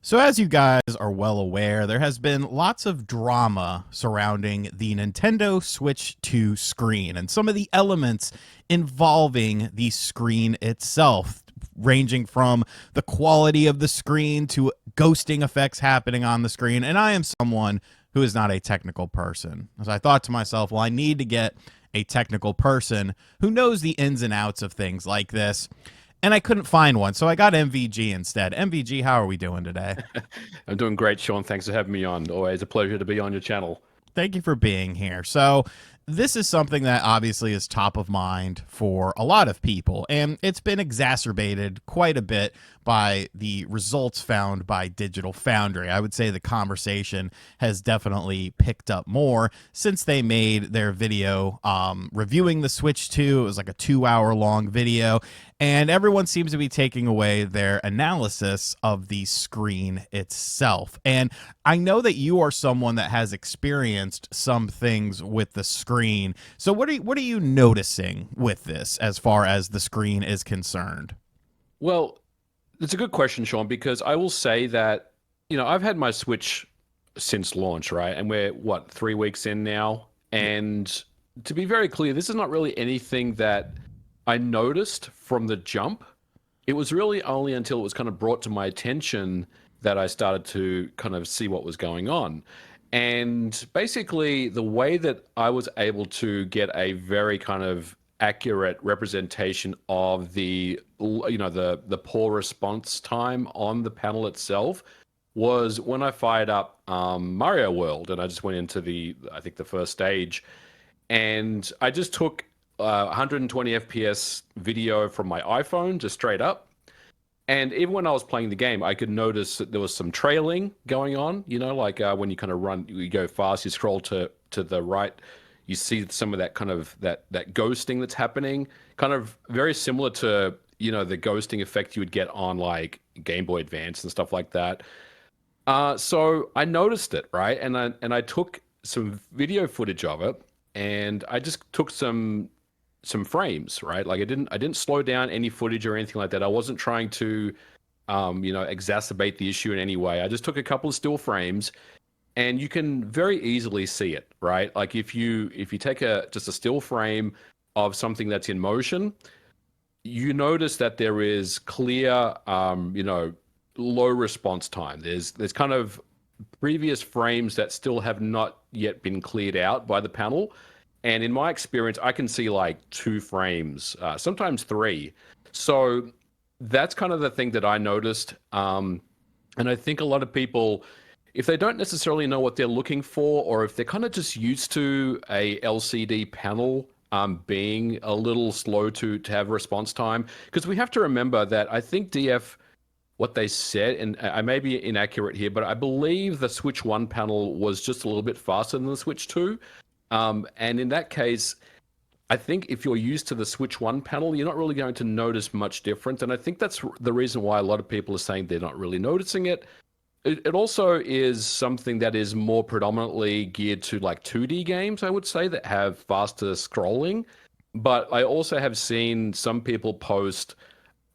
So, as you guys are well aware, there has been lots of drama surrounding the Nintendo Switch 2 screen and some of the elements involving the screen itself, ranging from the quality of the screen to ghosting effects happening on the screen. And I am someone who is not a technical person. So, I thought to myself, well, I need to get a technical person who knows the ins and outs of things like this, and I couldn't find one, so I got MVG instead. MVG, how are we doing today? I'm doing great, Sean. Thanks for having me on. Always a pleasure to be on your channel. Thank you for being here. So, this is something that obviously is top of mind for a lot of people, and it's been exacerbated quite a bit by the results found by Digital Foundry. I would say the conversation has definitely picked up more since they made their video reviewing the Switch 2. It was like a 2 hour long video, and everyone seems to be taking away their analysis of the screen itself. And I know that you are someone that has experienced some things with the screen. So what are you noticing with this as far as the screen is concerned? Well, it's a good question, Sean, because I will say that, I've had my Switch since launch, right? And we're, what, 3 weeks in now? And to be very clear, this is not really anything that I noticed from the jump. It was really only until it was kind of brought to my attention that I started to kind of see what was going on. And basically, the way that I was able to get a very kind of accurate representation of the poor response time on the panel itself was when I fired up Mario World, and I just went into I think the first stage, and I just took 120 FPS video from my iPhone, just straight up. And even when I was playing the game, I could notice that there was some trailing going on. Like when you kind of run, you go fast, you scroll to the right, you see some of that kind of that ghosting that's happening, kind of very similar to the ghosting effect you would get on like Game Boy Advance and stuff like that. So I noticed it, right, and I took some video footage of it, and I just took some frames, right? Like I didn't slow down any footage or anything like that. I wasn't trying to exacerbate the issue in any way. I just took a couple of still frames, and you can very easily see it, right? Like if you take just a still frame of something that's in motion, you notice that there is clear low response time. There's kind of previous frames that still have not yet been cleared out by the panel. And in my experience, I can see like 2 frames, sometimes 3. So that's kind of the thing that I noticed. And I think a lot of people, if they don't necessarily know what they're looking for, or if they're kind of just used to a LCD panel being a little slow to have response time, because we have to remember that I think DF, what they said, and I may be inaccurate here, but I believe the Switch 1 panel was just a little bit faster than the Switch 2. And in that case, I think if you're used to the Switch 1 panel, you're not really going to notice much difference. And I think that's the reason why a lot of people are saying they're not really noticing it. It also is something that is more predominantly geared to like 2D games, I would say, that have faster scrolling. But I also have seen some people post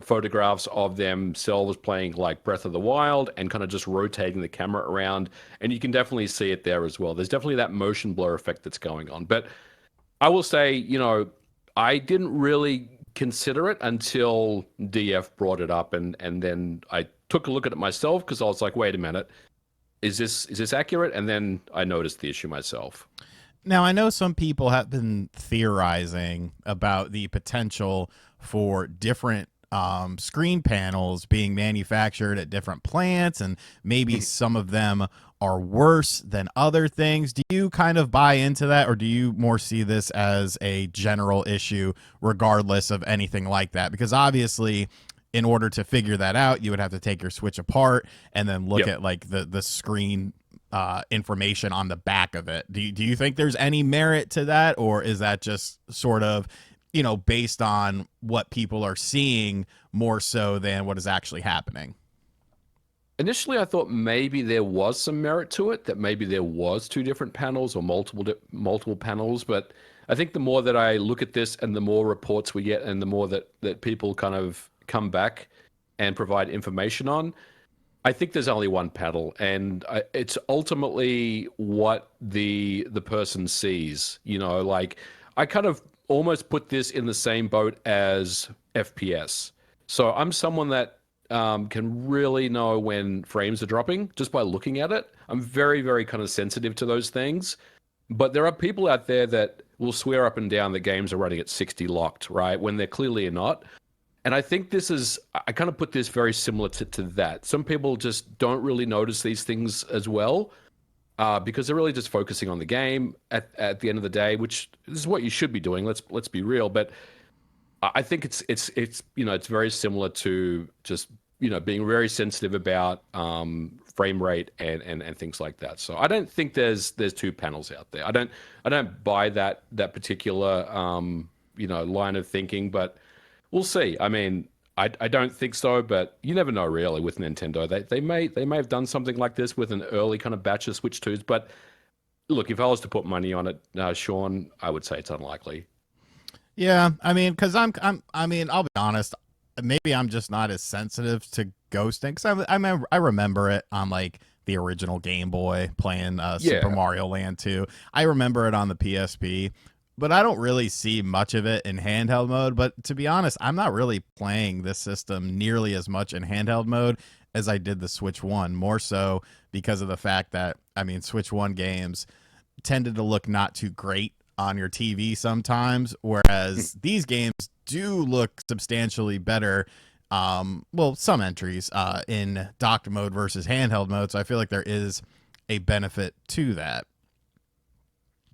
photographs of themselves playing like Breath of the Wild and kind of just rotating the camera around. And you can definitely see it there as well. There's definitely that motion blur effect that's going on. But I will say, I didn't really consider it until DF brought it up, and then I took a look at it myself because I was like, wait a minute, is this accurate? And then I noticed the issue myself. Now, I know some people have been theorizing about the potential for different screen panels being manufactured at different plants, and maybe some of them are worse than other things. Do you kind of buy into that, or do you more see this as a general issue regardless of anything like that? Because obviously, in order to figure that out, you would have to take your Switch apart and then look Yep. at like the screen information on the back of it. Do you think there's any merit to that, or is that just sort of based on what people are seeing more so than what is actually happening? Initially, I thought maybe there was some merit to it, that maybe there was 2 different panels or multiple panels. But I think the more that I look at this, and the more reports we get, and the more that people kind of come back and provide information on, I think there's only one paddle, and it's ultimately what the person sees. You know, like I kind of almost put this in the same boat as FPS. So I'm someone that can really know when frames are dropping just by looking at it. I'm very, very kind of sensitive to those things. But there are people out there that will swear up and down that games are running at 60 locked, right? When they're clearly not. And I think this is, I kind of put this very similar to that. Some people just don't really notice these things as well because they're really just focusing on the game at the end of the day, which is what you should be doing. Let's be real. But I think it's you know, it's very similar to just, you know, being very sensitive about frame rate and things like that. So I don't think there's two panels out there. I don't buy that particular you know, line of thinking, but we'll see. I mean, I don't think so, but you never know really with Nintendo. They may have done something like this with an early kind of batch of Switch 2s, but look, if I was to put money on it, Sean, I would say it's unlikely. Yeah, I mean, because I mean, I'll be honest. Maybe I'm just not as sensitive to ghosting. Because I remember it on like the original Game Boy playing Super Yeah. Mario Land 2. I remember it on the PSP, but I don't really see much of it in handheld mode. But to be honest, I'm not really playing this system nearly as much in handheld mode as I did the Switch One. More so because of the fact that I mean, Switch One games tended to look not too great on your TV sometimes, whereas these games do look substantially better. Well, some entries in docked mode versus handheld mode, so I feel like there is a benefit to that.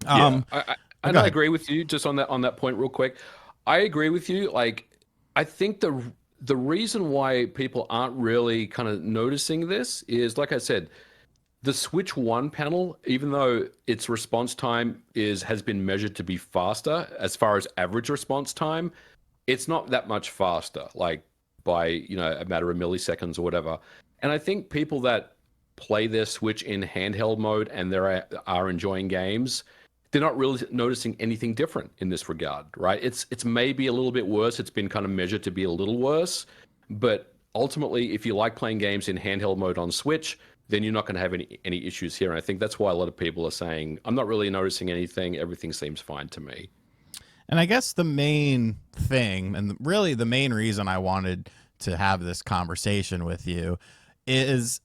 Yeah, Um, and Go I ahead. agree with you just on that point real quick. I agree with you. Like, I think the reason why people aren't really kind of noticing this is, like I said, the Switch One panel, even though its response time has been measured to be faster as far as average response time, it's not that much faster, like by, you know, a matter of milliseconds or whatever. And I think people that play their Switch in handheld mode and are enjoying games, they're not really noticing anything different in this regard, right? It's maybe a little bit worse. It's been kind of measured to be a little worse, but ultimately, if you like playing games in handheld mode on Switch, then you're not going to have any issues here. And I think that's why a lot of people are saying, I'm not really noticing anything. Everything seems fine to me. And I guess the main thing, and really the main reason I wanted to have this conversation with you, is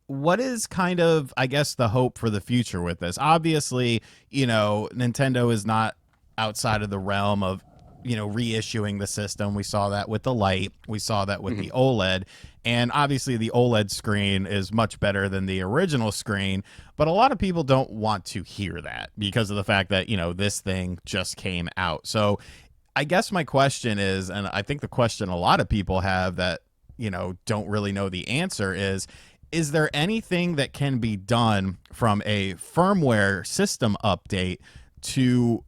what is kind of, I guess, the hope for the future with this? Obviously, you know, Nintendo is not outside of the realm of, you know, reissuing the system. We saw that with the Lite, we saw that with Mhm. the OLED, and obviously the OLED screen is much better than the original screen. But a lot of people don't want to hear that because of the fact that, you know, this thing just came out. So I guess my question is, and I think the question a lot of people have that, you know, don't really know the answer is there anything that can be done from a firmware system update to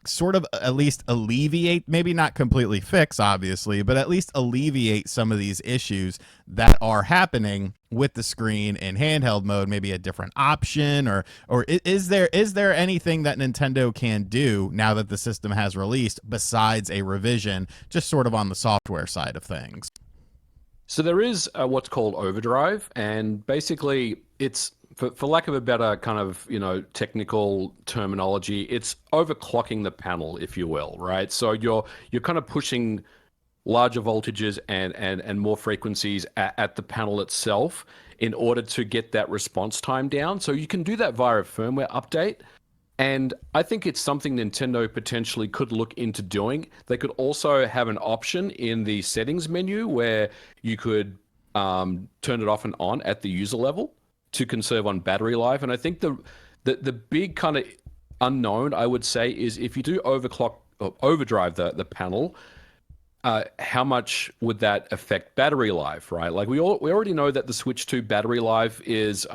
sort of at least alleviate, maybe not completely fix, obviously, but at least alleviate some of these issues that are happening with the screen in handheld mode? Maybe a different option, or is there anything that Nintendo can do now that the system has released besides a revision, just sort of on the software side of things? So there is what's called overdrive, and basically it's for lack of a better kind of, you know, technical terminology, it's overclocking the panel, if you will, right? So you're kind of pushing larger voltages and more frequencies at the panel itself in order to get that response time down. So you can do that via a firmware update. And I think it's something Nintendo potentially could look into doing. They could also have an option in the settings menu where you could turn it off and on at the user level to conserve on battery life. And I think the big kind of unknown, I would say, is if you do overclock or overdrive the panel, how much would that affect battery life, right? Like we already know that the Switch 2 battery life is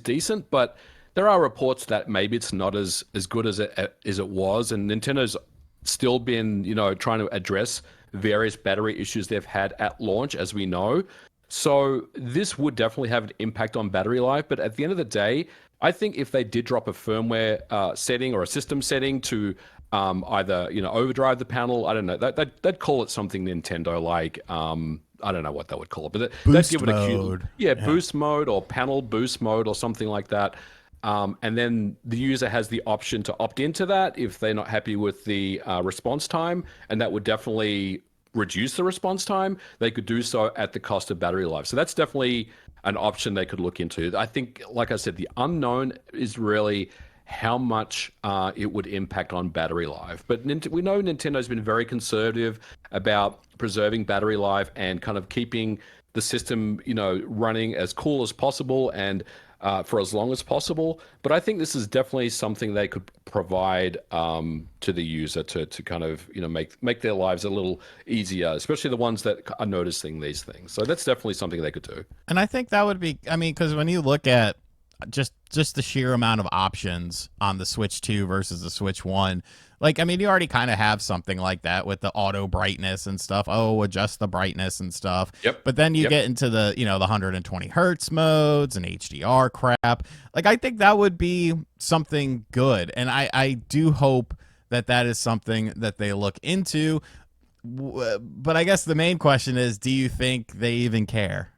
decent, but there are reports that maybe it's not as good as it was, and Nintendo's still been, you know, trying to address various battery issues they've had at launch, as we know. So this would definitely have an impact on battery life, but at the end of the day, I think if they did drop a firmware setting or a system setting to either, you know, overdrive the panel, I don't know, they'd call it something Nintendo like. I don't know what they would call it, but they'd Boost give it a cute, mode. yeah, Yeah. boost mode or panel boost mode or something like that. And then the user has the option to opt into that if they're not happy with the response time, and that would definitely reduce the response time. They could do so at the cost of battery life. So that's definitely an option they could look into. I think, like I said, the unknown is really how much it would impact on battery life. But we know Nintendo's been very conservative about preserving battery life and kind of keeping the system, running as cool as possible and for as long as possible. But I think this is definitely something they could provide to the user to kind of make their lives a little easier, especially the ones that are noticing these things. So that's definitely something they could do. And I think that would be, I mean, because when you look at just the sheer amount of options on the Switch 2 versus the Switch 1, like, I mean, you already kind of have something like that with the auto brightness and stuff. Oh, adjust the brightness and stuff. Yep. But then you get into the, the 120 hertz modes and HDR crap. Like, I think that would be something good. And I do hope that that is something that they look into. But I guess the main question is, do you think they even care?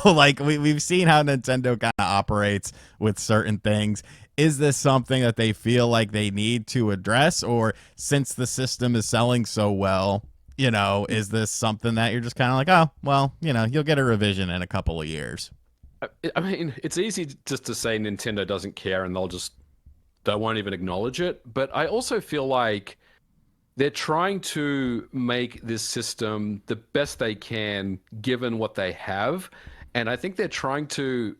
Like we've seen how Nintendo kind of operates with certain things. Is this something that they feel like they need to address? Or since the system is selling so well, is this something that you're just kind of like, oh, well, you'll get a revision in a couple of years? I mean, it's easy just to say Nintendo doesn't care and they won't even acknowledge it. But I also feel like they're trying to make this system the best they can given what they have. And I think they're trying to,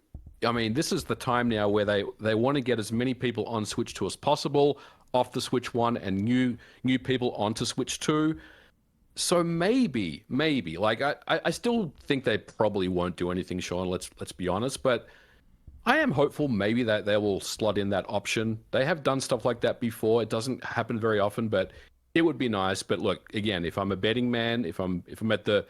I mean, this is the time now where they want to get as many people on Switch 2 as possible off the Switch 1 and new people onto Switch 2. So maybe, like I still think they probably won't do anything, Sean, let's be honest, but I am hopeful maybe that they will slot in that option. They have done stuff like that before. It doesn't happen very often, but it would be nice. But look, again, if I'm a betting man, if I'm at the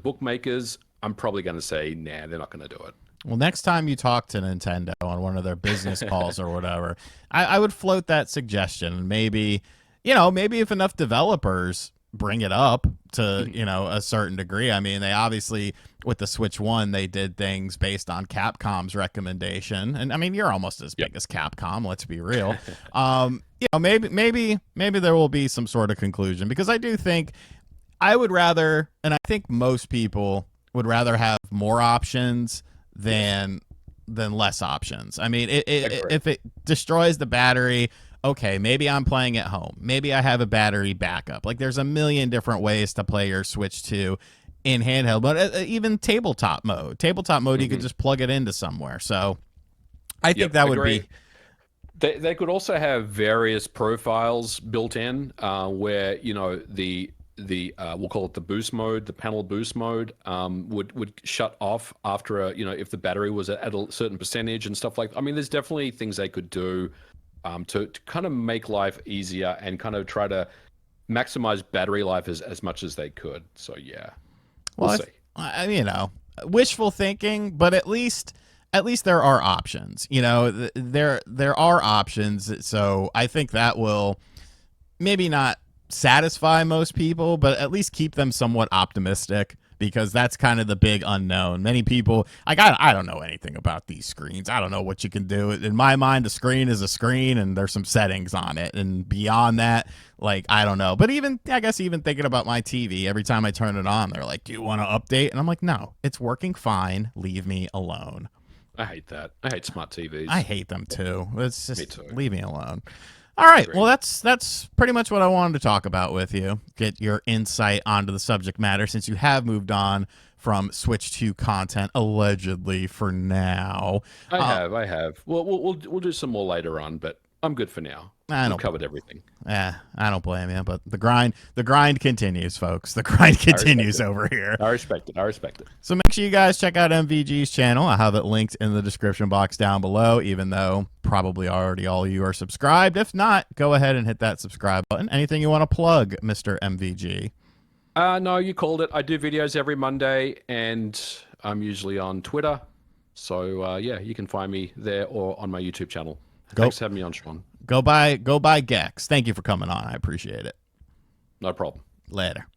bookmakers, I'm probably going to say, nah, they're not going to do it. Well, next time you talk to Nintendo on one of their business calls or whatever, I would float that suggestion. Maybe, maybe if enough developers bring it up to, a certain degree. I mean, they obviously, with the Switch 1, they did things based on Capcom's recommendation. And I mean, you're almost as big as Capcom, let's be real. Maybe there will be some sort of conclusion, because I do think I would rather, and I think most people would rather have more options than less options. I mean, if it destroys the battery, okay, maybe I'm playing at home. Maybe I have a battery backup. Like, there's a million different ways to play your Switch 2 in handheld, but even tabletop mode. You could just plug it into somewhere. So I think that would be. They could also have various profiles built in where, the we'll call it the boost mode, the panel boost mode would shut off after if the battery was at a certain percentage and stuff like that. I mean, there's definitely things they could do to kind of make life easier and kind of try to maximize battery life as much as they could. So yeah, we'll see. Wishful thinking, but at least there are options. There are options. So I think that will maybe not satisfy most people, but at least keep them somewhat optimistic, because that's kind of the big unknown. Many people, like, I don't know anything about these screens. I don't know what you can do. In my mind, a screen is a screen, and there's some settings on it. And beyond that, like, I don't know. But even thinking about my TV, every time I turn it on, they're like, do you want to update? And I'm like, no, it's working fine. Leave me alone. I hate that. I hate smart TVs. I hate them too. It's just, me too. Leave me alone. All right. Well, that's pretty much what I wanted to talk about with you. Get your insight onto the subject matter, since you have moved on from Switch 2 content, allegedly, for now. I have. We'll do some more later on, but I'm good for now. We've covered everything. I don't blame you, but the grind continues, folks. The grind continues over here. I respect it. So make sure you guys check out MVG's channel. I have it linked in the description box down below, even though probably already all of you are subscribed. If not, go ahead and hit that subscribe button. Anything you want to plug, Mr. MVG? No, you called it. I do videos every Monday, and I'm usually on Twitter. So you can find me there or on my YouTube channel. Thanks for having me on, Sean. Go buy Gex. Thank you for coming on. I appreciate it. No problem. Later.